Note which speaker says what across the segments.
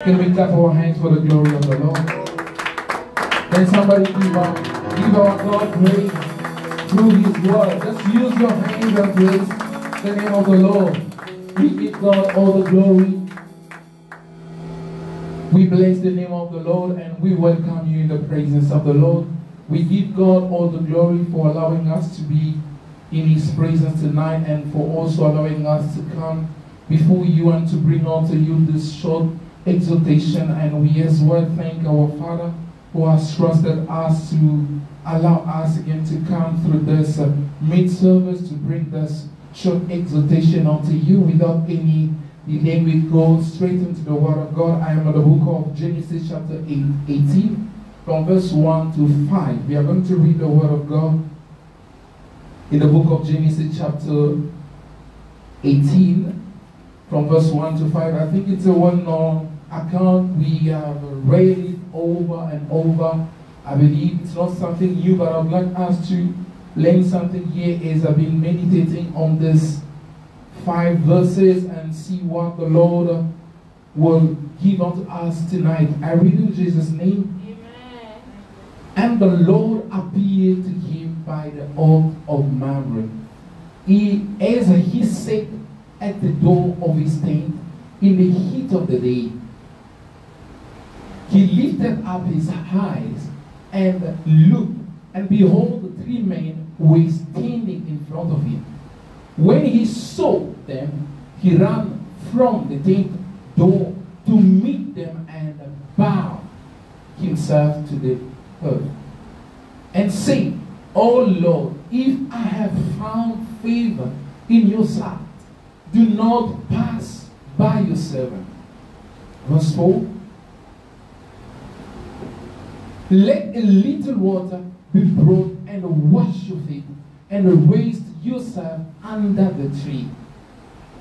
Speaker 1: Can we clap our hands for the glory of the Lord? Can somebody give our God praise through His word? Just use your hands and praise the name of the Lord. We give God all the glory. We bless the name of the Lord and we welcome you in the presence of the Lord. We give God all the glory for allowing us to be in His presence tonight and for also allowing us to come before you and to bring unto you this short exhortation. And we as well thank our Father who has trusted us to allow us again to come through this mid-service to bring this short exhortation unto you without any delay. We go straight into the Word of God. I am in the book of Genesis chapter 18 from verse 1 to 5. We are going to read the Word of God in the book of Genesis chapter 18 from verse 1 to 5. I think it's a well-known account. We have read it over and over. I believe it's not something new, but I'd like us to learn something here as I've been meditating on this 5 verses and see what the Lord will give unto us tonight. I read in Jesus' name. Amen. And the Lord appeared to him by the oath of Mamre, as he sat at the door of his tent in the heat of the day. He lifted up his eyes and looked, and behold, the 3 men were standing in front of him. When he saw them, he ran from the tent door to meet them and bowed himself to the earth and said, O Lord, if I have found favor in your sight, do not pass by your servant. Verse 4. Let a little water be brought and wash your feet and rest yourself under the tree,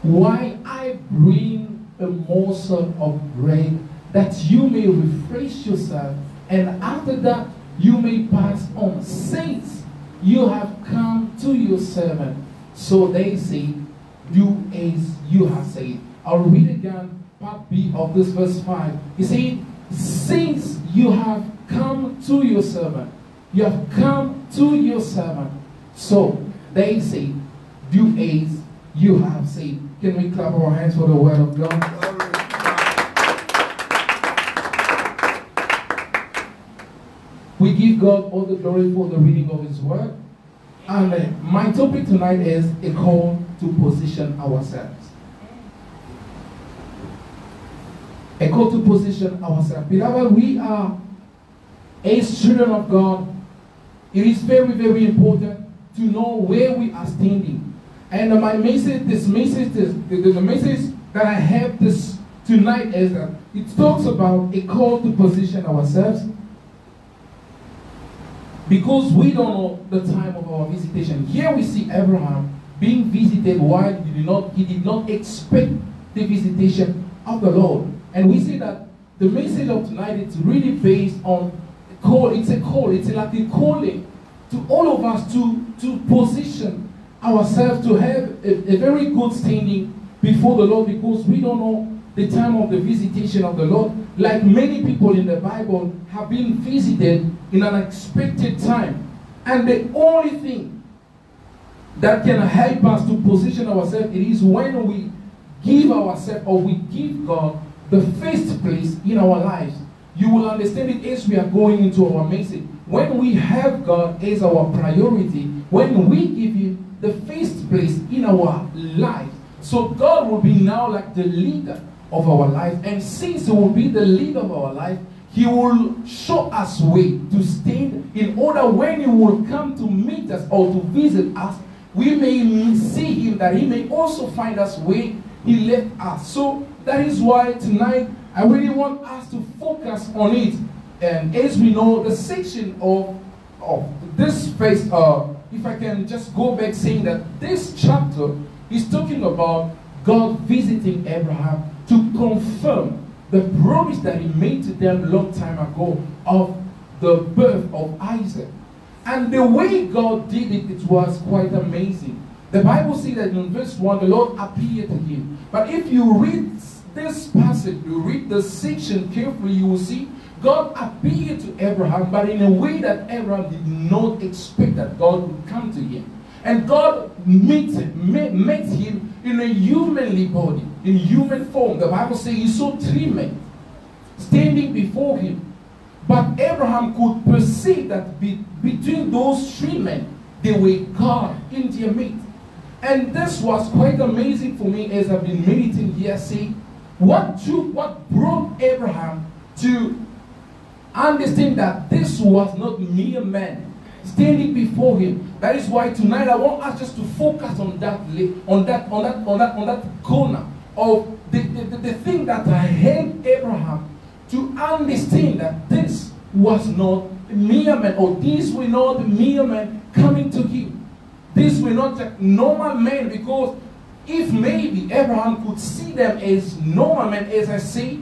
Speaker 1: while I bring a morsel of bread, that you may refresh yourself, and after that you may pass on, since you have come to your servant. So they say, do as you have said. I'll read again part B of this verse 5. He said, since you have come to your servant, you have come to your servant. So they say, do as you have said. Can we clap our hands for the word of God? We give God all the glory for the reading of His word. And my topic tonight is a call to position ourselves. A call to position ourselves. Beloved, we are as children of God. It is very, very important to know where we are standing. And my message, the message that I have this tonight is that it talks about a call to position ourselves, because we don't know the time of our visitation. Here we see Abraham being visited while he did not expect the visitation of the Lord. And we see that the message of tonight is really based on a call. It's a call. It's like a calling to all of us to position ourselves, to have a very good standing before the Lord, because we don't know the time of the visitation of the Lord. Like many people in the Bible have been visited in an unexpected time. And the only thing that can help us to position ourselves, it is when we give ourselves, or we give God the first place in our lives. You will understand it as we are going into our message. When we have God as our priority, when we give Him the first place in our life, so God will be now like the leader of our life. And since He will be the leader of our life, He will show us way to stand, in order when He will come to meet us or to visit us, we may see Him, that He may also find us where He left us. So that is why tonight I really want us to focus on it. And as we know, the section of this phase, if I can just go back saying that this chapter is talking about God visiting Abraham to confirm the promise that He made to them a long time ago of the birth of Isaac. And the way God did it, it was quite amazing. The Bible says that in verse 1, the Lord appeared to him. But if you read this passage, you read the section carefully, you will see God appeared to Abraham, but in a way that Abraham did not expect that God would come to him. And God met him in a humanly body, in human form. The Bible says he saw 3 men standing before him. But Abraham could perceive that between those 3 men, they were God in their midst. And this was quite amazing for me as I've been meditating here. See, what brought Abraham to understand that this was not mere man standing before him. That is why tonight I want us just to focus on that corner of the thing that helped Abraham to understand that this was not mere men, or these were not mere men coming to him. These were not just normal men, because if maybe Abraham could see them as normal men, as I say,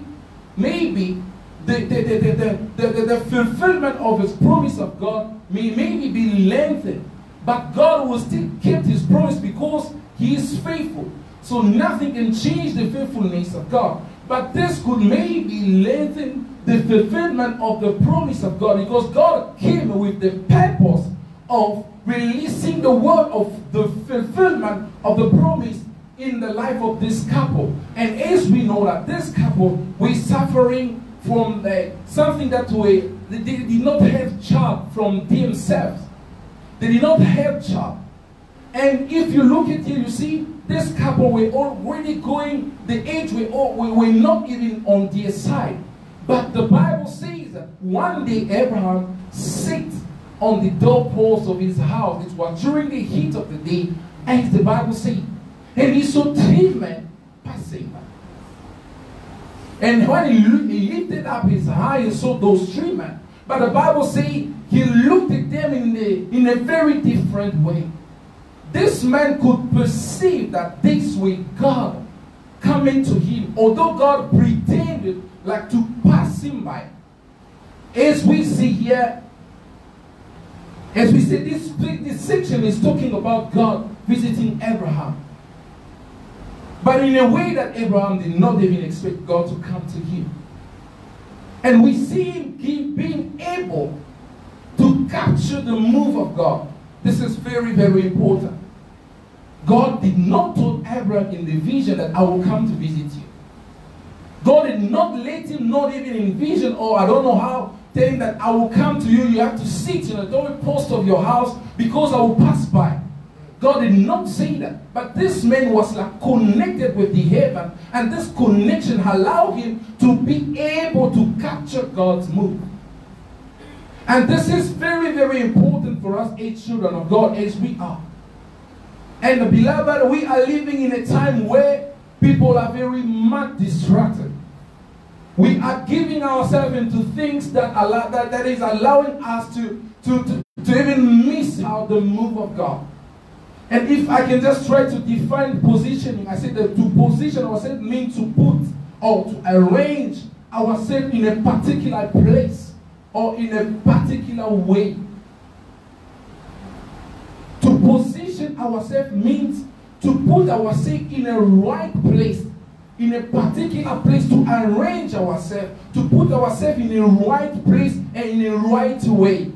Speaker 1: maybe the fulfillment of his promise of God may maybe be lengthened. But God will still keep his promise because he is faithful. So nothing can change the faithfulness of God. But this could maybe lengthen the fulfillment of the promise of God, because God came with the purpose of releasing the word of the fulfillment of the promise in the life of this couple. And as we know that this couple were suffering from something that they did not have child from themselves. They did not have child. And if you look at here, you see this couple were already going, the age were not even on their side. But the Bible says that one day Abraham sat on the doorpost of his house. It was during the heat of the day, as the Bible says. And he saw 3 men passing by. And when he lifted up his eyes, he saw those 3 men. But the Bible says he looked at them in a very different way. This man could perceive that this was God coming to him, although God pretended like to pass him by. As we see here, as we see, this section is talking about God visiting Abraham. But in a way that Abraham did not even expect God to come to him. And we see him being able to capture the move of God. This is very, very important. God did not tell Abraham in the vision that I will come to visit you. God did not let him not even in vision, or I don't know how, tell him that I will come to you. You have to sit in the doorpost of your house because I will pass by. God did not say that. But this man was like connected with the heaven, and this connection allowed him to be able to capture God's move. And this is very, very important for us as children of God, as we are. And beloved, we are living in a time where people are very much distracted. We are giving ourselves into things that is allowing us to even miss out the move of God. And if I can just try to define positioning, I said that to position ourselves means to put or to arrange ourselves in a particular place or in a particular way. To position ourselves means to put ourselves in a right place, in a particular place, to arrange ourselves, to put ourselves in a right place and in a right way.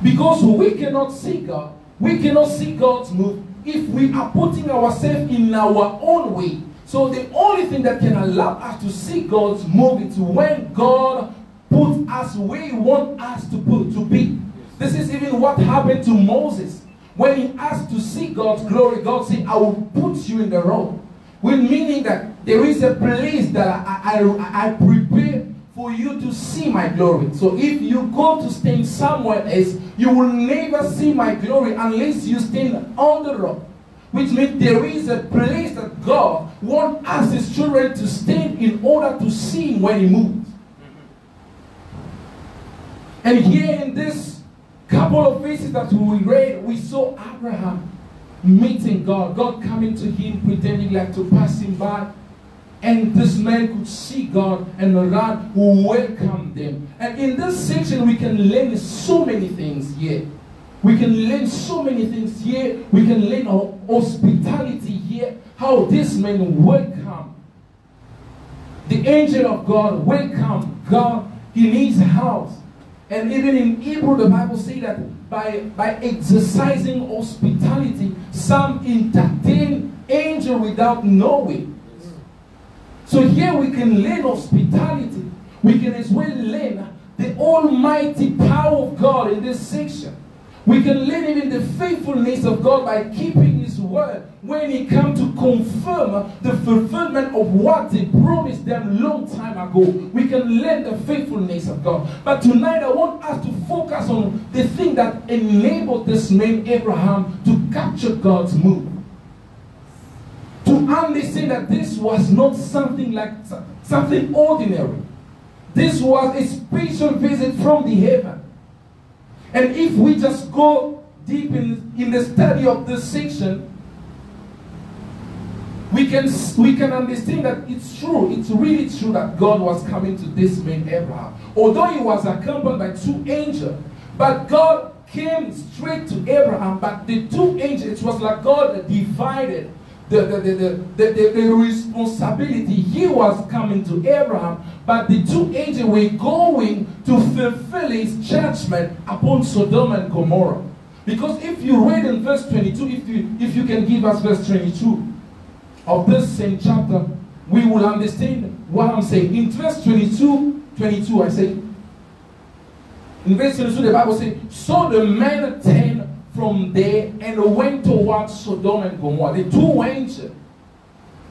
Speaker 1: Because we cannot see God, we cannot see God's move if we are putting ourselves in our own way. So the only thing that can allow us to see God's move is when God puts us where He wants us to be. This is even what happened to Moses. When he asked to see God's glory, God said, I will put you in the road. With meaning that there is a place that I prepare for you to see my glory. So if you go to stand somewhere else, you will never see my glory unless you stand on the road. Which means there is a place that God wants us as children to stand in order to see Him when He moves. And here in this couple of verses that we read, we saw Abraham meeting God, God coming to him, pretending like to pass him by. And this man could see God, and God who welcomed them. And in this section, we can learn so many things here. We can learn so many things here. We can learn hospitality here. how this man welcomed the angel of God, welcomed God in his house. And even in Hebrew, the Bible says that by exercising hospitality, some entertain angel without knowing. So here we can learn hospitality. We can as well learn the almighty power of God in this section. We can learn even the faithfulness of God by keeping His word when He comes to confirm the fulfillment of what He promised them long time ago. We can learn the faithfulness of God. But tonight I want us to focus on the thing that enabled this man Abraham to capture God's move. To understand that this was not something like something ordinary. This was a special visit from the heaven. And if we just go deep in the study of this section, we can understand that it's true. It's really true that God was coming to this man Abraham. Although he was accompanied by two angels, but God came straight to Abraham. But the two angels, it was like God divided the responsibility. He was coming to Abraham, but the two angels were going to fulfill his judgment upon Sodom and Gomorrah. Because if you read in verse 22, if you can give us verse 22 of this same chapter, we will understand what I'm saying. In verse 22 I say, in verse 22 the Bible says, so the man turned from there and went towards Sodom and Gomorrah. The two angels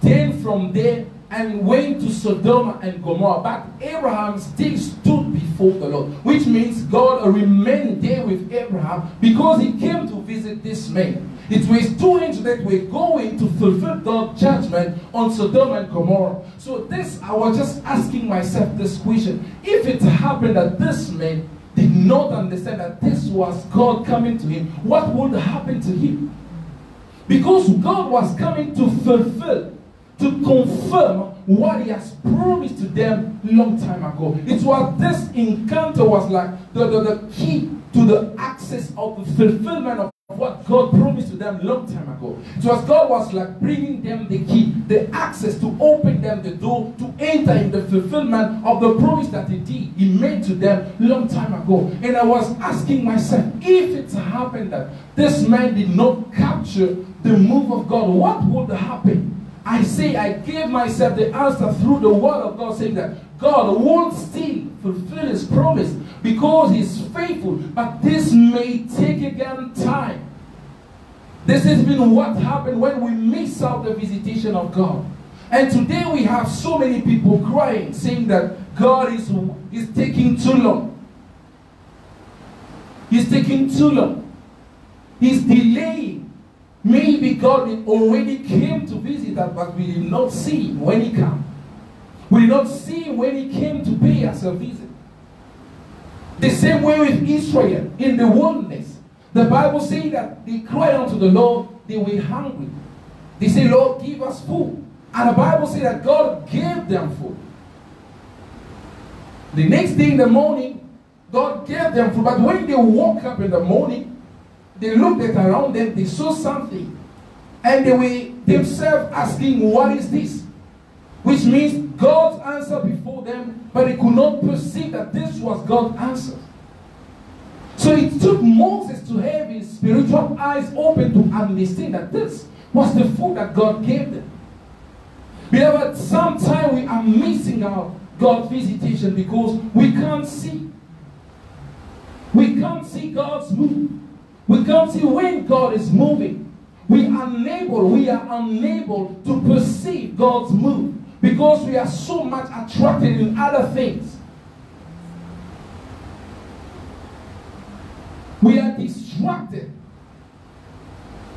Speaker 1: turned from there and went to Sodom and Gomorrah. But Abraham still stood before the Lord, which means God remained there with Abraham because he came to visit this man. It was two angels that were going to fulfill God's judgment on Sodom and Gomorrah. So I was just asking myself this question. If it happened that this man did not understand that this was God coming to him, what would happen to him? Because God was coming to fulfill, to confirm what He has promised to them long time ago. It was this encounter was like the key to the access of the fulfillment of what God promised to them long time ago. It was God was like bringing them the key, the access to open them the door to enter in the fulfillment of the promise that He made to them long time ago. And I was asking myself, if it happened that this man did not capture the move of God, what would happen? I gave myself the answer through the word of God, saying that God will still fulfill His promise because He's faithful, but this may take again time. This has been what happened when we miss out the visitation of God. And today we have so many people crying, saying that God is taking too long. He's taking too long. He's delaying. Maybe God already came to visit us, but we did not see Him when He came. We did not see Him when He came to pay us a visit. The same way with Israel in the wilderness. The Bible says that they cried unto the Lord, they were hungry. They said, Lord, give us food. And the Bible says that God gave them food. The next day in the morning, God gave them food. But when they woke up in the morning, they looked at around them, they saw something. And they were themselves asking, what is this? Which means God's answer before them, but they could not perceive that this was God's answer. So it took Moses to have his spiritual eyes open to understand that this was the food that God gave them. Beloved, sometimes we are missing out God's visitation because we can't see. We can't see God's move. We can't see when God is moving. We are unable to perceive God's move because we are so much attracted in other things. We are distracted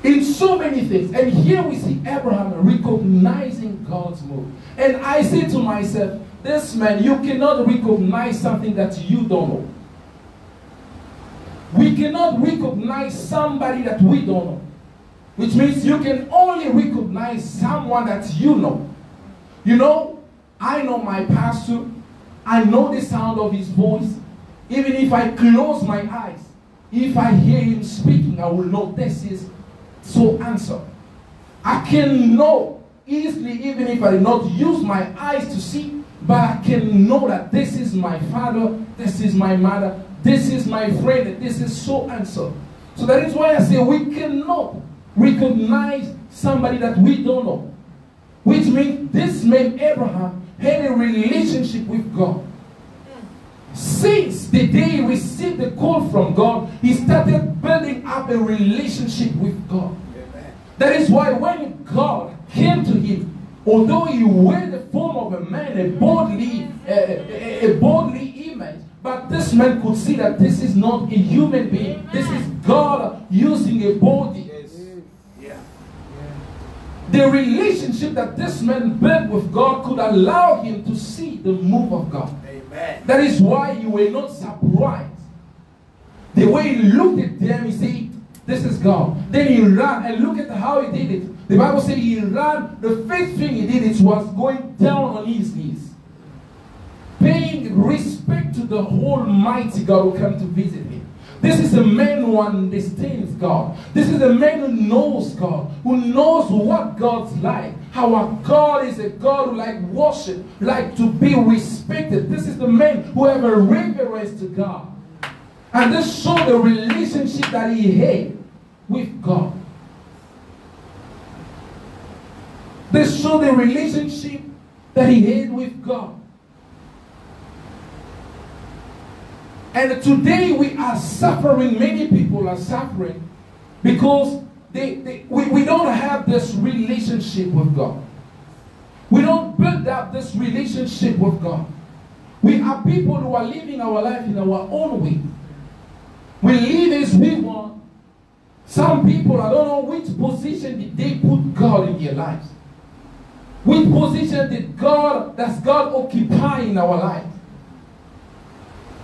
Speaker 1: in so many things. And here we see Abraham recognizing God's move. And I say to myself, this man, you cannot recognize something that you don't know. We cannot recognize somebody that we don't know. Which means you can only recognize someone that you know. You know, I know my pastor. I know the sound of his voice. Even if I close my eyes, if I hear him speaking, I will know this is so answer. I can know easily, even if I did not use my eyes to see, but I can know that this is my father, this is my mother, this is my friend, and this is so and so. So that is why I say we cannot recognize somebody that we don't know. Which means this man Abraham had a relationship with God. Since the day he received the call from God, he started building up a relationship with God. Amen. That is why when God came to him, although he wore the form of a man, a bodily image, but this man could see that this is not a human being. This is God using a body. The relationship that this man built with God could allow him to see the move of God. Amen. That is why you were not surprised. The way he looked at them, he said, this is God. Then he ran, and look at how he did it. The Bible says he ran. The first thing he did was going down on his knees, paying respect to the Almighty God who came to visit him. This is a man who understands God. This is a man who knows God, who knows what God's like. How our God is a God who like worship, like to be respected. This is the man who have a reverence to God. And this showed the relationship that he had with God. This showed the relationship that he had with God. And today we are suffering, many people are suffering because we don't have this relationship with God. We don't build up this relationship with God. We are people who are living our life in our own way. We live as we want. Some people, I don't know which position did they put God in their lives. Which position does God occupy in our life?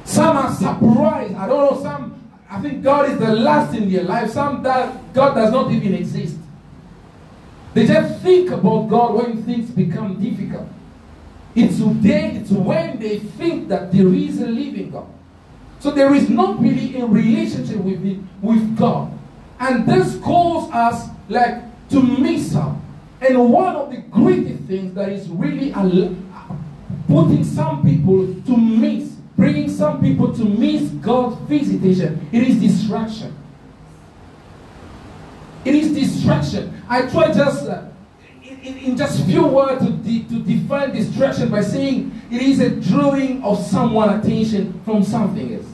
Speaker 1: Some are surprised. I don't know, I think God is the last in their life. Some that God does not even exist. They just think about God when things become difficult. It's when they think that there is a living God. So there is not really a relationship with God. And this causes us to miss out. And one of the greatest things that is really putting some people to miss, bringing some people to miss God's visitation, it is distraction. It is distraction. I try just in just few words to define distraction by saying it is a drawing of someone's attention from something else,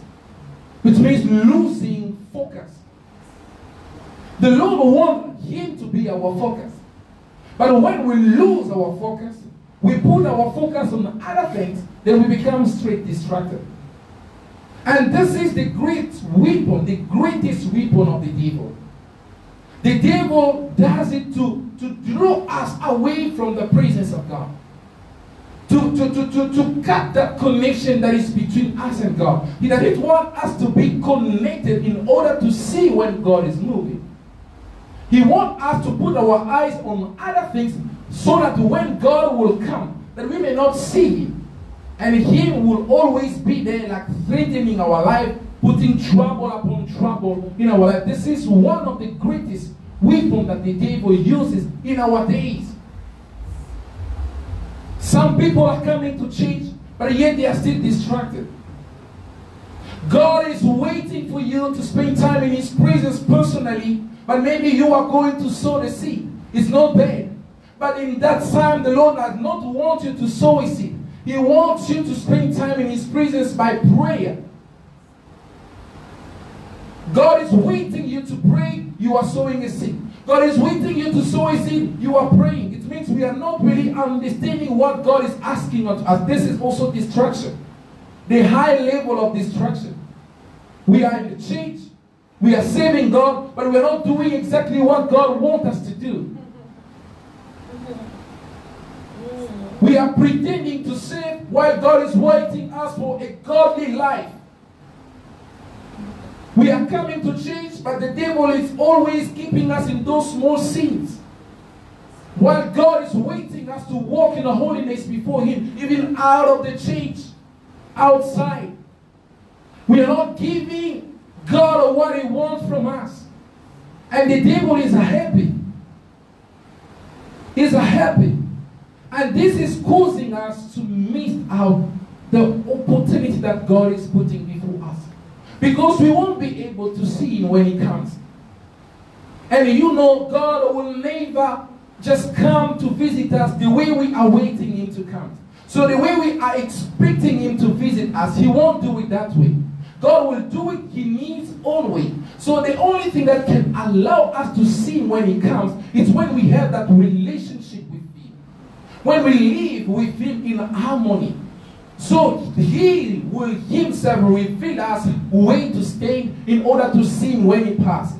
Speaker 1: which means losing focus. The Lord wants Him to be our focus. But when we lose our focus, we put our focus on other things, then we become straight distracted. And this is the great weapon, the greatest weapon of the devil. The devil does it to draw us away from the presence of God. To cut that connection that is between us and God. He doesn't want us to be connected in order to see when God is moving. He wants us to put our eyes on other things so that when God will come, that we may not see Him. And He will always be there like threatening our life, putting trouble upon trouble in our life. This is one of the greatest weapons that the devil uses in our days. Some people are coming to church, but yet they are still distracted. God is waiting for you to spend time in His presence personally, but maybe you are going to sow the seed. It's not bad. But in that time, the Lord does not want you to sow a seed. He wants you to spend time in His presence by prayer. God is waiting you to pray, you are sowing a seed. God is waiting you to sow a seed, you are praying. It means we are not really understanding what God is asking of us. This is also distraction. The high level of distraction. We are in the church, we are serving God, but we are not doing exactly what God wants us to do. We are pretending to serve while God is waiting us for a godly life. We are coming to church, but the devil is always keeping us in those small sins. While God is waiting us to walk in a holiness before Him, even out of the church, outside. We are not giving God what He wants from us. And the devil is happy. is happy. And this is causing us to miss out the opportunity that God is putting before us. Because we won't be able to see Him when He comes. And you know, God will never just come to visit us the way we are waiting Him to come. So the way we are expecting Him to visit us, He won't do it that way. God will do it His own way. So the only thing that can allow us to see Him when He comes is when we have that relationship with Him. When we live with Him in harmony. So He will Himself reveal us where to stand in order to see Him when He passes.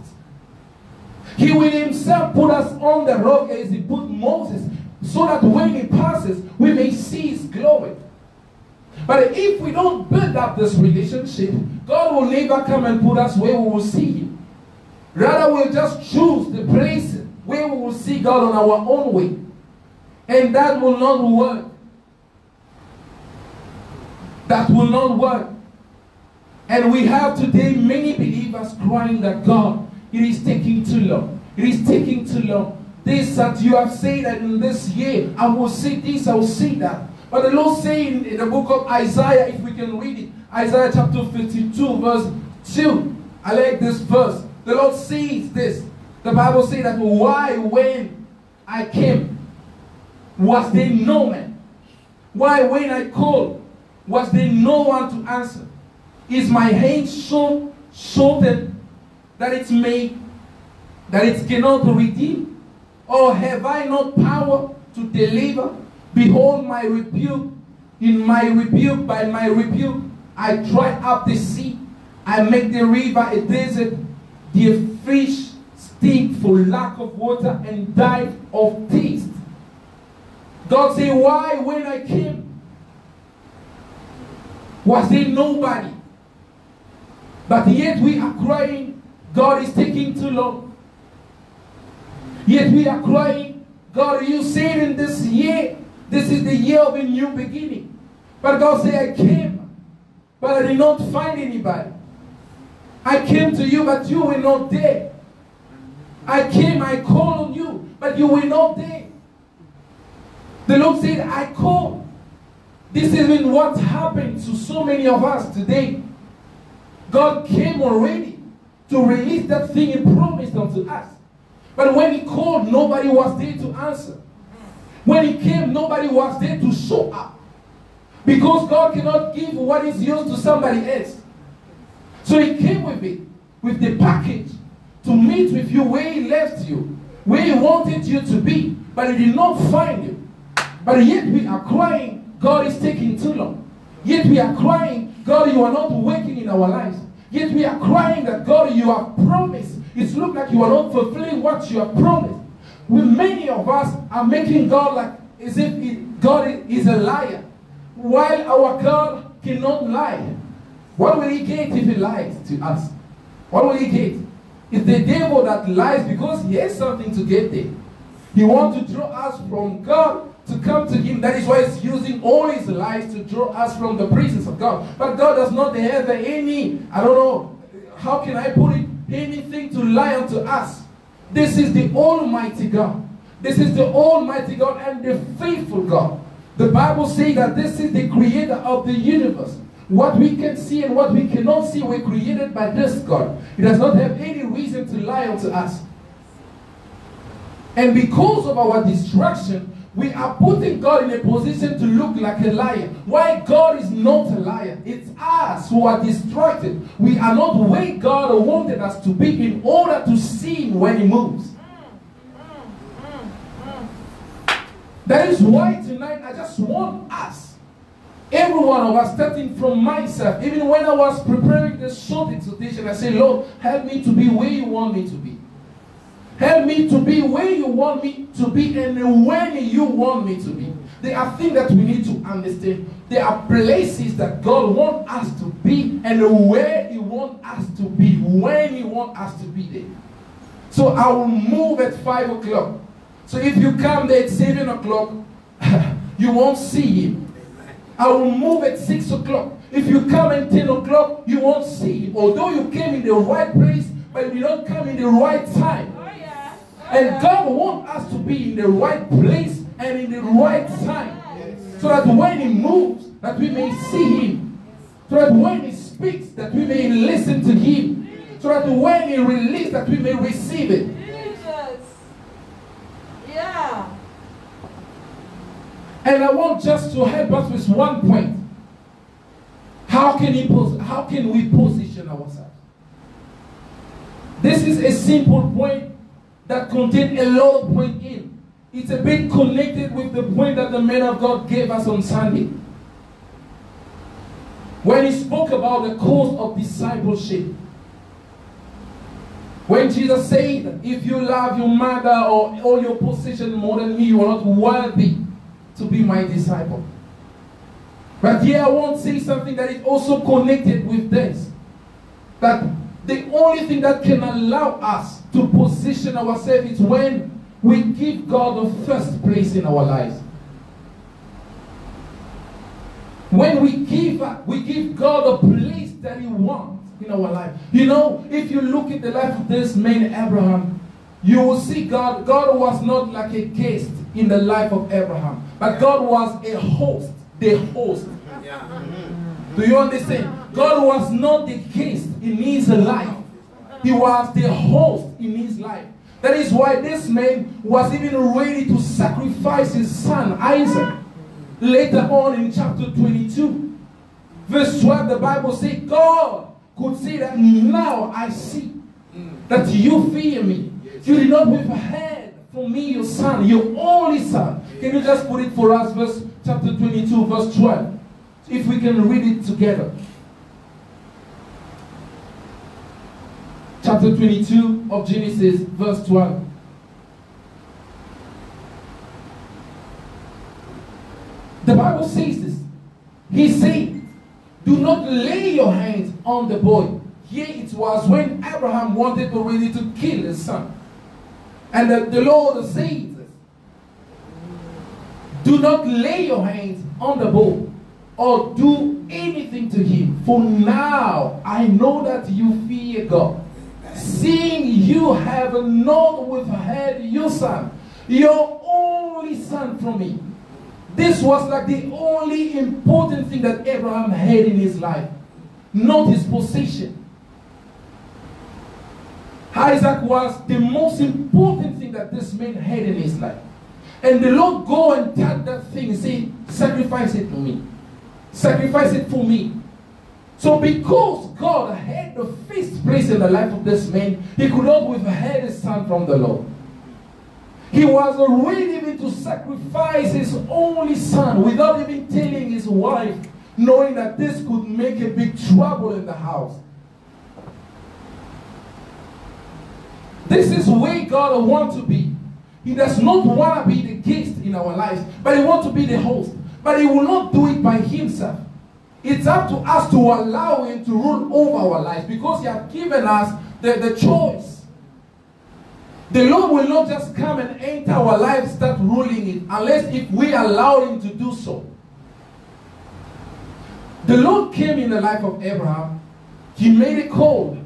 Speaker 1: He will Himself put us on the rock as He put Moses, so that when He passes, we may see His glory. But if we don't build up this relationship, God will never come and put us where we will see Him. Rather, we'll just choose the place where we will see God on our own way. And that will not work. That will not work. And we have today many believers crying that God, it is taking too long. It is taking too long. This that you have said that in this year, I will see this, I will see that. But the Lord saying in the book of Isaiah, if we can read it, Isaiah chapter 52 verse 2. I like this verse. The Lord says this. The Bible says that why when I came, was there no man? Why when I called, was there no one to answer? Is my hand so shortened that it cannot redeem? Or have I not power to deliver? Behold my rebuke. In my rebuke, by my rebuke, I dry up the sea. I make the river a desert. The fish stink for lack of water and die of thirst. God said, why when I came, was there nobody? But yet we are crying, God is taking too long. Yet we are crying, God, you said in this year, this is the year of a new beginning. But God said, I came, but I did not find anybody. I came to you, but you were not there. I came, I called on you, but you were not there. The Lord said, I called. This is even what happened to so many of us today. God came already to release that thing He promised unto us. But when He called, nobody was there to answer. When He came, nobody was there to show up. Because God cannot give what is yours to somebody else. So He came with it, with the package, to meet with you where He left you, where He wanted you to be, but He did not find you. But yet we are crying, God is taking too long. Yet we are crying, God, you are not working in our lives. Yet we are crying that, God, you have promised. It looks like you are not fulfilling what you have promised. Many of us are making God like as if God is a liar. While our God cannot lie. What will He get if He lies to us? What will He get? It's the devil that lies because he has something to get there. He wants to draw us from God to come to Him. That is why He's using all His lies to draw us from the presence of God. But God does not have any, I don't know, how can I put it, anything to lie unto us. This is the Almighty God. This is the Almighty God and the faithful God. The Bible says that this is the creator of the universe. What we can see and what we cannot see were created by this God. He does not have any reason to lie unto us. And because of our distraction, we are putting God in a position to look like a liar. Why God is not a liar? It's us who are distracted. We are not where God wanted us to be in order to see Him when He moves. That is why tonight I just want us, every one of us, starting from myself, even when I was preparing this short exhortation, I said, Lord, help me to be where you want me to be. Help me to be where you want me to be and when you want me to be. There are things that we need to understand. There are places that God wants us to be and where He wants us to be, when He wants us to be there. So I will move at 5 o'clock. So if you come there at 7 o'clock, you won't see Him. I will move at 6 o'clock. If you come at 10 o'clock, you won't see Him. Although you came in the right place, but you don't come in the right time. And God wants us to be in the right place and in the right time. So that when He moves, that we may see Him. So that when He speaks, that we may listen to Him. So that when He releases, that we may receive it.
Speaker 2: Jesus. Yeah.
Speaker 1: And I want just to help us with one point. How can we position ourselves? This is a simple point that contains a lot of points in. It's a bit connected with the point that the man of God gave us on Sunday. When he spoke about the course of discipleship. When Jesus said, if you love your mother or all your possession more than me, you are not worthy to be my disciple. But here I want to say something that is also connected with this. That the only thing that can allow us to position ourselves is when we give God the first place in our lives. When we give God a place that He wants in our life. You know, if you look at the life of this man Abraham, you will see God was not like a guest in the life of Abraham, but God was a host, the host.
Speaker 3: Yeah.
Speaker 1: Do you understand? God was not the guest in his life. He was the host in his life. That is why this man was even ready to sacrifice his son Isaac. Later on in chapter 22, verse 12, the Bible says, God could say that now I see that you fear me. You did not withhold from me your son, your only son. Can you just put it for us, chapter 22, verse 12? If we can read it together. Chapter 22 of Genesis, verse 12. The Bible says this. He said, do not lay your hands on the boy. Here it was when Abraham wanted already to kill his son. And the Lord said, do not lay your hands on the boy or do anything to him. For now I know that you fear God, seeing you have not withheld your son, your only son, from me. This was like the only important thing that Abraham had in his life, not his possession. Isaac was the most important thing that this man had in his life. And the Lord go and tell that thing and say, sacrifice it to me. Sacrifice it for me. So because God had the first place in the life of this man, he could not withhold his son from the Lord. He was ready even to sacrifice his only son without even telling his wife, knowing that this could make a big trouble in the house. This is where God wants to be. He does not want to be the guest in our lives, but He wants to be the host. But He will not do it by Himself. It's up to us to allow Him to rule over our lives, because He has given us the choice. The Lord will not just come and enter our lives, start ruling it, unless if we allow Him to do so. The Lord came in the life of Abraham. He made a call.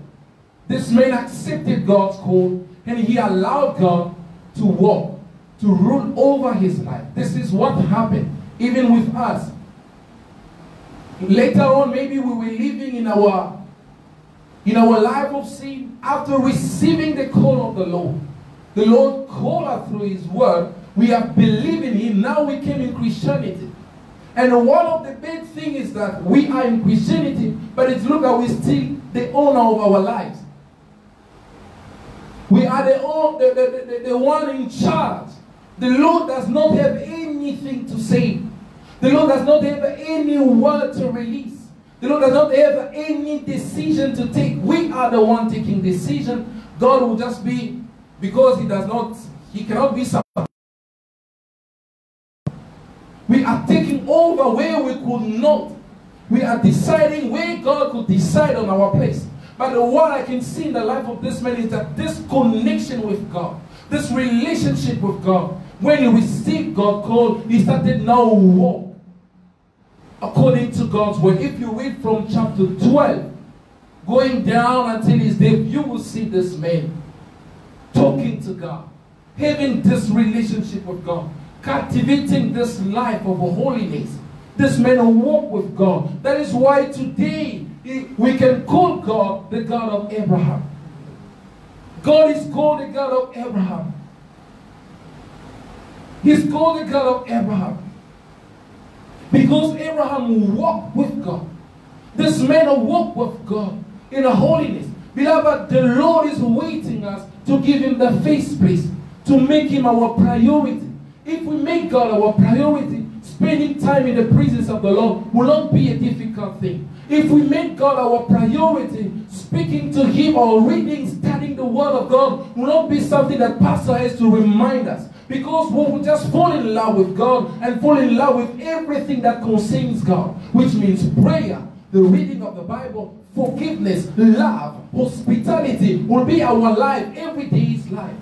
Speaker 1: This man accepted God's call, and he allowed God to walk, to rule over his life. This is what happened even with us. Later on, maybe we were living in our life of sin. After receiving the call of the Lord called us through His word. We have believed in Him. Now we came in Christianity. And one of the big things is that we are in Christianity, but it's look like we're still the owner of our lives. We are the one in charge. The Lord does not have anything to say. The Lord does not have any word to release. The Lord does not have any decision to take. We are the one taking decision. God will just be, because He cannot be something. We are taking over where we could not. We are deciding where God could decide on our place. But what I can see in the life of this man is that this connection with God, this relationship with God, when he received God's call, he started now walk according to God's word. If you read from chapter 12, going down until his death, you will see this man talking to God, having this relationship with God, cultivating this life of holiness. This man walk with God. That is why today we can call God the God of Abraham. God is called the God of Abraham. He's called the God of Abraham. Because Abraham walked with God. This man walked with God in a holiness. Beloved, the Lord is waiting us to give him the first place, to make him our priority. If we make God our priority, spending time in the presence of the Lord will not be a difficult thing. If we make God our priority, speaking to him or reading, studying the word of God will not be something that pastor has to remind us. Because we will just fall in love with God and fall in love with everything that concerns God, which means prayer, the reading of the Bible, forgiveness, love, hospitality will be our life, every day's life.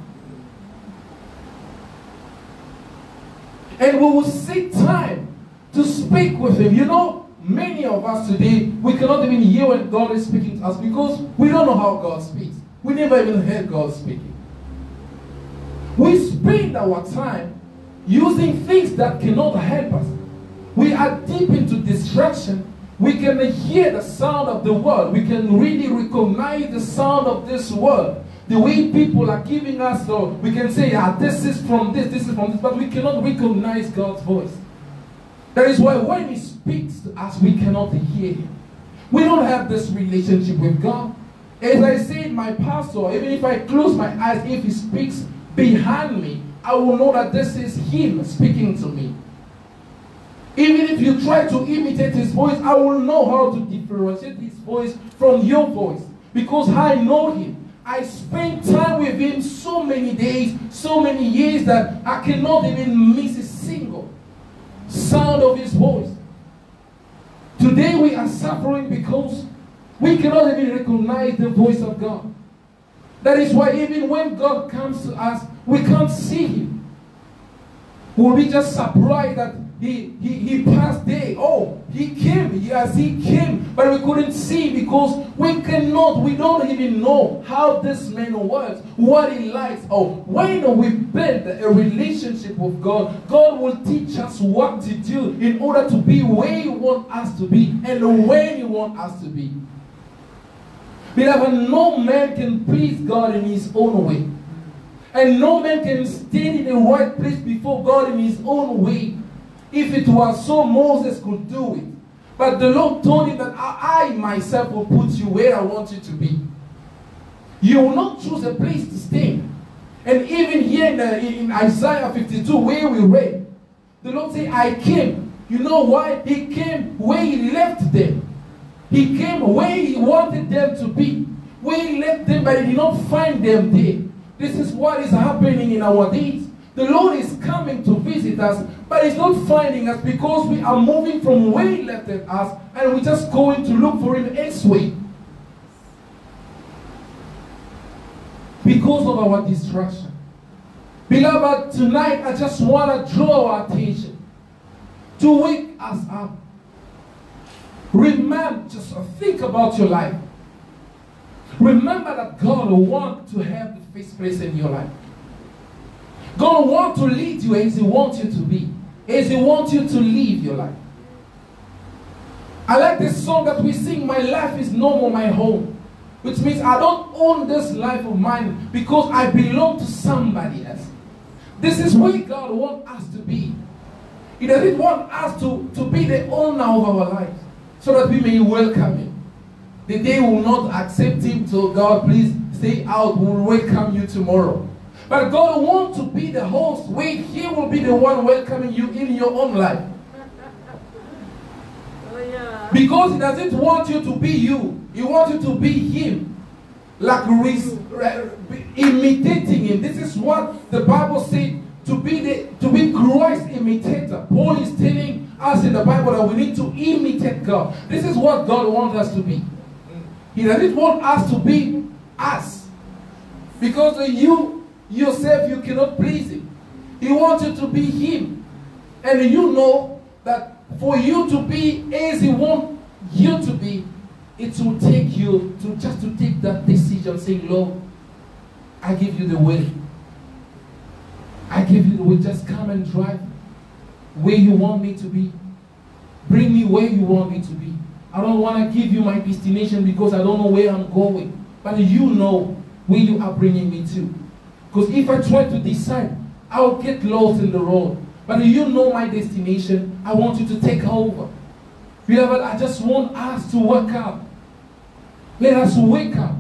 Speaker 1: And we will seek time to speak with him. You know, many of us today, we cannot even hear when God is speaking to us because we don't know how God speaks. We never even heard God speaking. We spend our time using things that cannot help us. We are deep into distraction. We can hear the sound of the world. We can really recognize the sound of this world. The way people are giving us, so we can say, this is from this is from this, but we cannot recognize God's voice. That is why when he speaks to us, we cannot hear him. We don't have this relationship with God. As I said, my pastor, even if I close my eyes, if he speaks behind me, I will know that this is him speaking to me. Even if you try to imitate his voice, I will know how to differentiate his voice from your voice. Because I know him. I spent time with him so many days, so many years that I cannot even miss a single sound of his voice. Today we are suffering because we cannot even recognize the voice of God. That is why even when God comes to us, we can't see him. We'll be just surprised that he passed there. Oh, he came. Yes, he came. But we couldn't see because we don't even know how this man works, what he likes. Oh, when we build a relationship with God, God will teach us what to do in order to be where he wants us to be and when he wants us to be. Beloved, no man can please God in his own way. And no man can stand in the right place before God in his own way. If it was so, Moses could do it. But the Lord told him that I myself will put you where I want you to be. You will not choose a place to stay. And even here in Isaiah 52, where we read, the Lord said, I came. You know why? He came where he left them. He came where he wanted them to be. Where he left them, but he did not find them there. This is what is happening in our days. The Lord is coming to visit us, but he's not finding us because we are moving from where he left us and we're just going to look for him elsewhere. Because of our distraction. Beloved, tonight I just want to draw our attention to wake us up. Remember, just think about your life. Remember that God wants to have the first place in your life. God wants to lead you as he wants you to be. As he wants you to live your life. I like this song that we sing, my life is no more my home. Which means I don't own this life of mine because I belong to somebody else. This is where God wants us to be. He doesn't want us to be the owner of our lives so that we may welcome him. The day we will not accept him, so God, please stay out, we will welcome you tomorrow. But God wants to be the host where he will be the one welcoming you in your own life.
Speaker 2: Oh, yeah.
Speaker 1: Because he doesn't want you to be you. He wants you to be him. Like imitating him. This is what the Bible said, to be Christ's imitator. Paul is telling us in the Bible that we need to imitate God. This is what God wants us to be. He doesn't want us to be us. Because you yourself, you cannot please him. He wants you to be him. And you know that for you to be as he wants you to be, it will take you to take that decision, saying, Lord, I give you the will. I give you the way. Just come and drive where you want me to be. Bring me where you want me to be. I don't want to give you my destination because I don't know where I'm going. But you know where you are bringing me to. Because if I try to decide, I'll get lost in the road. But you know my destination. I want you to take over. Beloved, I just want us to wake up. Let us wake up.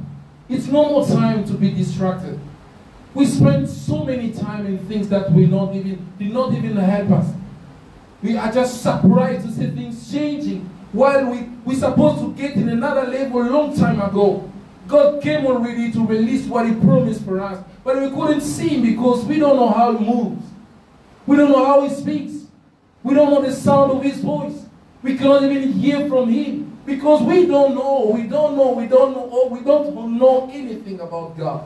Speaker 1: It's no more time to be distracted. We spend so many time in things that did not even help us. We are just surprised to see things changing while we're supposed to get in another level a long time ago. God came already to release what He promised for us. But we couldn't see Him because we don't know how He moves. We don't know how He speaks. We don't know the sound of His voice. We cannot even hear from Him because we don't know anything about God.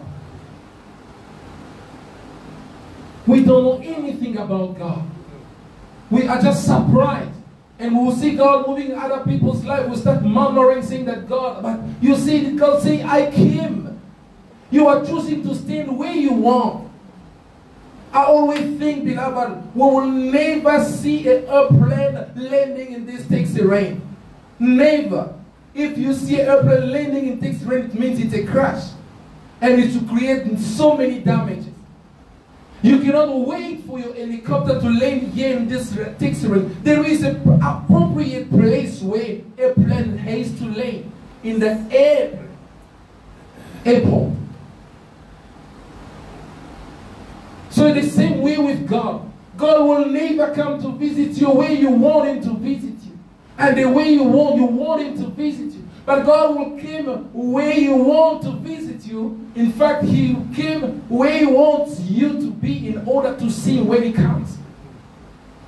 Speaker 1: We don't know anything about God. We are just surprised. And we'll see God moving in other people's lives. We'll start murmuring, saying that God, but you see God saying, I came. You are choosing to stand where you want. I always think, beloved, we will never see an airplane landing in this taxi range. Never. If you see an airplane landing in taxi range, it means it's a crash. And it's to create so many damages. You cannot wait for your helicopter to land here in this taxi range. There is an appropriate place where airplane has to land. In the airport. So in the same way with God, God will never come to visit you where you want Him to visit you. And the way you want Him to visit you. But God will come where you want to visit you. In fact, He came where He wants you to be in order to see Him when He comes.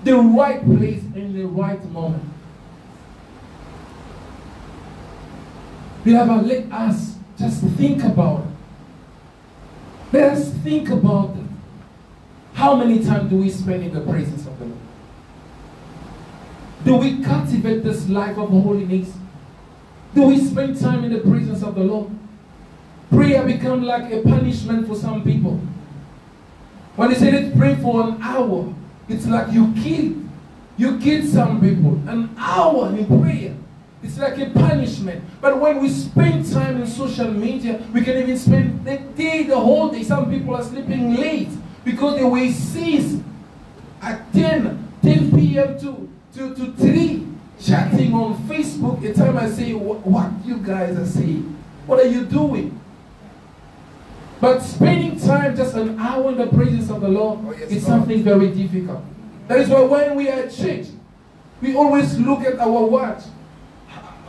Speaker 1: The right place and the right moment. Beloved, let us just think about it. Let us think about it. How many times do we spend in the presence of the Lord? Do we cultivate this life of holiness? Do we spend time in the presence of the Lord? Prayer becomes like a punishment for some people. When they say let's pray for an hour, it's like you kill some people. An hour in prayer, it's like a punishment. But when we spend time in social media, we can even spend the whole day. Some people are sleeping late because they were seized at 10 p.m. to 3, chatting on Facebook. At time I say, what you guys are saying? What are you doing? But spending time, just an hour in the presence of the Lord, is something very difficult. That is why when we are at church, we always look at our watch.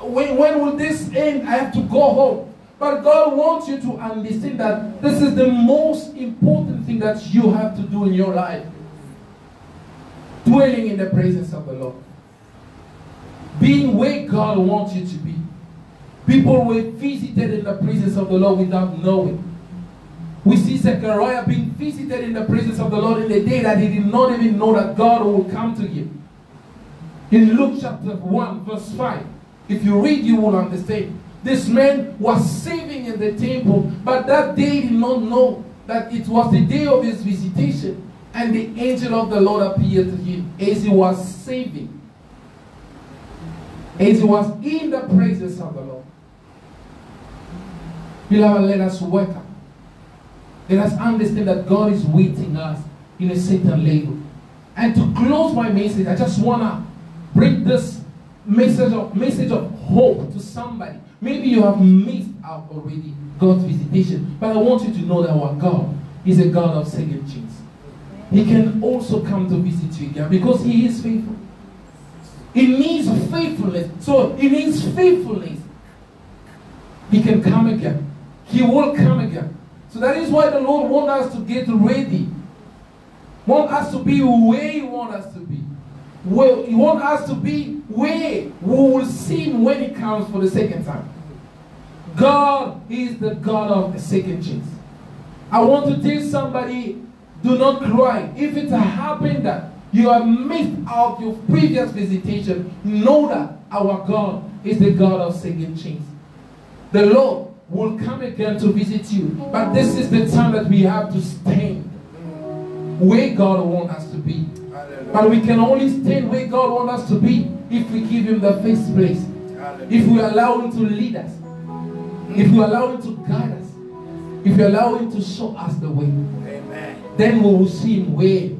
Speaker 1: When will this end? I have to go home. But God wants you to understand that this is the most important thing that you have to do in your life. Dwelling in the presence of the Lord. Being where God wants you to be. People were visited in the presence of the Lord without knowing. We see Zechariah being visited in the presence of the Lord in the day that he did not even know that God will come to him. In Luke chapter 1 verse 5, if you read, you will understand. This man was saving in the temple, but that day did not know that it was the day of his visitation, and the angel of the Lord appeared to him as he was saving, as he was in the presence of the Lord. Beloved, let us wake up. Let us understand that God is waiting us in a certain level. And to close my message, I just want to bring this message of hope to somebody. Maybe you have missed out already God's visitation, but I want you to know that our God is a God of second chance. He can also come to visit you again because He is faithful. It needs faithfulness. So it needs faithfulness. He can come again. He will come again. So that is why the Lord wants us to get ready. Want us to be where He wants us to be. Well, He wants us to be where we will see Him when He comes for the second time. God is the God of the second chance. I want to tell somebody, do not cry. If it happened that you have missed out your previous visitation, know that our God is the God of second chance. The Lord will come again to visit you. But this is the time that we have to stand. where God wants us to be. But we can only stand where God wants us to be if we give Him the first place. If we allow Him to lead us. If we allow Him to guide us. If we allow Him to show us the way. Amen. Then we will see Him where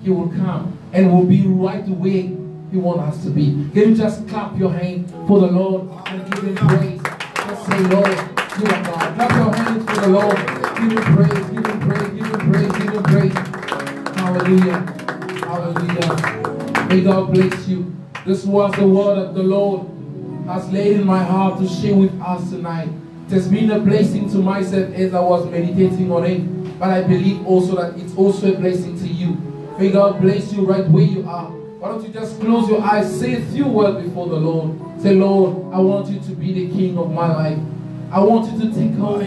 Speaker 1: He will come. And we'll be right where He wants us to be. Can you just clap your hand for the Lord and give Him praise? Just say, Lord, you are God. Clap your hands for the Lord. Give Him praise, give Him praise, give Him praise, give Him praise. Hallelujah. Hallelujah. May God bless you. This was the word of the Lord has laid in my heart to share with us tonight. It has been a blessing to myself as I was meditating on it. But I believe also that it's also a blessing to you. May God bless you right where you are. Why don't you just close your eyes, say a few words before the Lord. Say, Lord, I want you to be the king of my life. I want you to take over.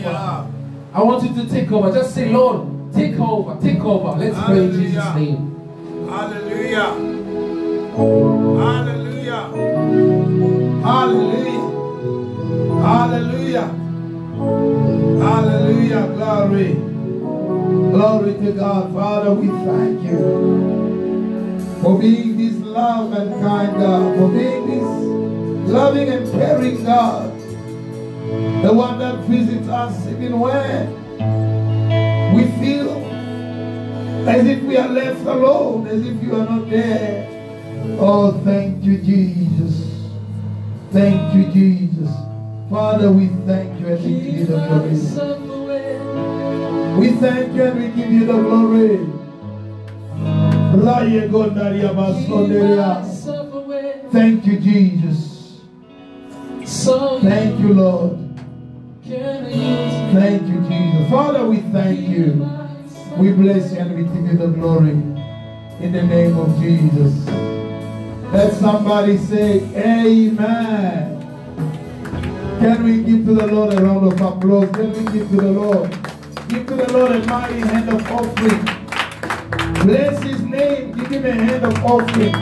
Speaker 1: I want you to take over. Just say, Lord, take over, take over. Let's pray in Jesus' name.
Speaker 2: Hallelujah. Hallelujah. Hallelujah. Hallelujah. Hallelujah. Glory. Glory to God. Father, we thank you for being this love and kind God, for being this loving and caring God, the one that visits us even when we feel as if we are left alone, as if you are not there. Oh, thank you, Jesus. Thank you, Jesus. Father, we thank you and we give you the glory. We thank you and we give you the glory. Thank you, Jesus. Thank you, Lord. Thank you, Jesus. Father, we thank you. We bless you and we give you the glory. In the name of Jesus. Let somebody say amen. Can we give to the Lord a round of applause? Can we give to the Lord? Give to the Lord a mighty hand of offering. Bless His name. Give Him a hand of offering.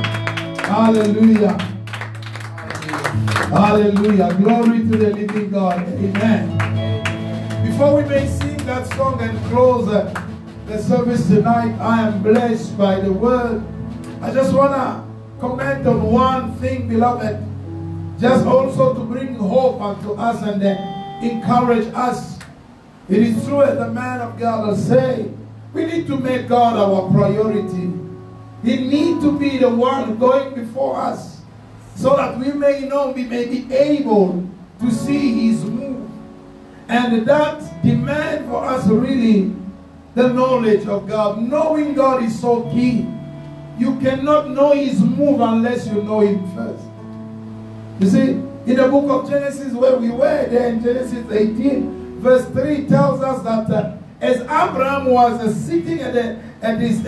Speaker 2: Hallelujah. Hallelujah. Glory to the living God. Amen. Before we may sing that song and close the service tonight, I am blessed by the word. I just want to comment on one thing, beloved. Just also to bring hope unto us and encourage us. It is true, as the man of God will say, we need to make God our priority. He needs to be the one going before us so that we may know, we may be able to see His move. And that demand for us really the knowledge of God. Knowing God is so key. You cannot know His move unless you know Him first. You see, in the book of Genesis, where we were there in Genesis 18, verse 3 tells us that as Abraham was sitting at his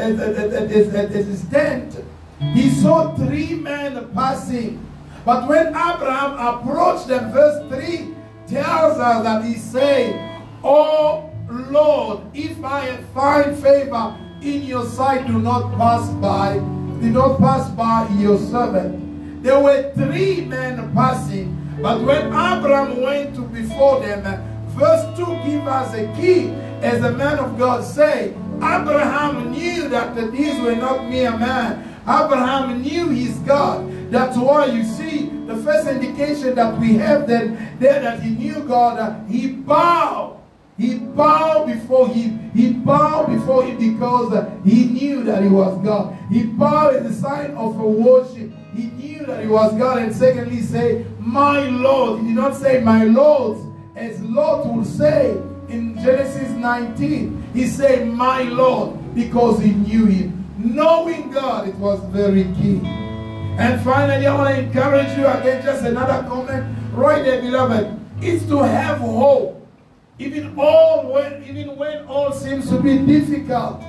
Speaker 2: tent, he saw 3 men passing. But when Abraham approached them, verse 3 tells us that he said, "Oh Lord, if I find favor in your sight, do not pass by your servant." There were 3 men passing, but when Abraham went to before them, verse 2 gives us a key. As the man of God said, Abraham knew that these were not mere men. Abraham knew his God. That's why you see the first indication that we have there that he knew God. He bowed. He bowed before him. He bowed before him because he knew that he was God. He bowed as a sign of a worship. He knew that he was God. And secondly, say, "My Lord." He did not say, "My Lords," as Lot will say in Genesis 19. He said, "My Lord," because he knew Him. Knowing God, it was very key. And finally, I want to encourage you again, just another comment right there, beloved. It's to have hope. Even when all seems to be difficult,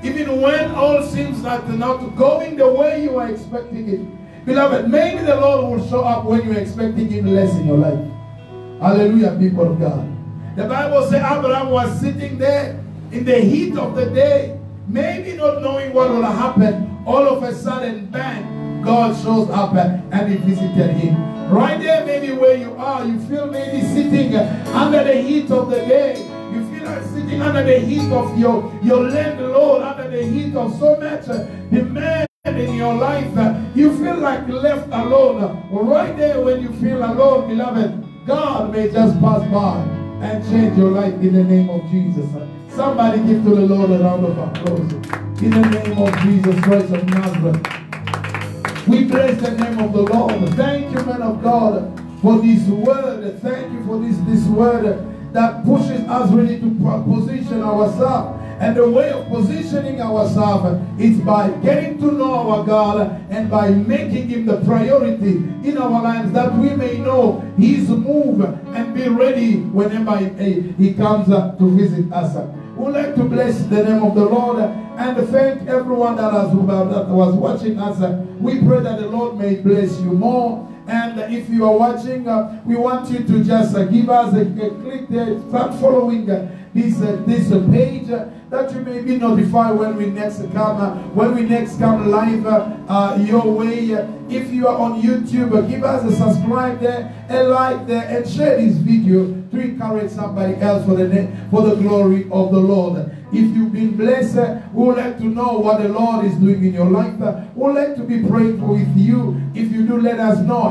Speaker 2: even when all seems like not going the way you are expecting it, beloved, maybe the Lord will show up when you're expecting Him less in your life. Hallelujah, people of God. The Bible says Abraham was sitting there in the heat of the day, maybe not knowing what will happen. All of a sudden, bang, God shows up and He visited him. Right there, maybe where you are, you feel maybe sitting under the heat of the day. You feel are sitting under the heat of your landlord, under the heat of so much demand in your life, you feel like left alone. Right there when you feel alone, beloved, God may just pass by and change your life in the name of Jesus. Somebody give to the Lord a round of applause. In the name of Jesus Christ of Nazareth. We bless the name of the Lord. Thank you, man of God, for this word. Thank you for this word that pushes us really to position ourselves. And the way of positioning ourselves is by getting to know our God and by making Him the priority in our lives, that we may know His move and be ready whenever He comes to visit us. We would like to bless the name of the Lord and thank everyone that was watching us. We pray that the Lord may bless you more. And if you are watching, we want you to just give us a click there, start following this page, that you may be notified when we next come live your way. If you are on YouTube, give us a subscribe there, a like there, and share this video to encourage somebody else for the glory of the Lord. If you've been blessed, we would like to know what the Lord is doing in your life. We would like to be praying with you. If you do, let us know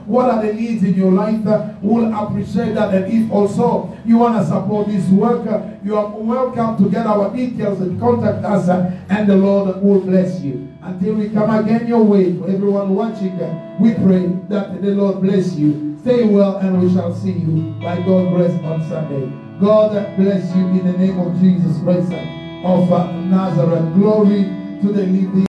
Speaker 2: what are the needs in your life. We will appreciate that. And if also you want to support this work, you are welcome to get our details and contact us, and the Lord will bless you. Until we come again your way, for everyone watching, we pray that the Lord bless you. Stay well, and we shall see you by God's grace on Sunday. God bless you in the name of Jesus Christ of Nazareth. Glory to the living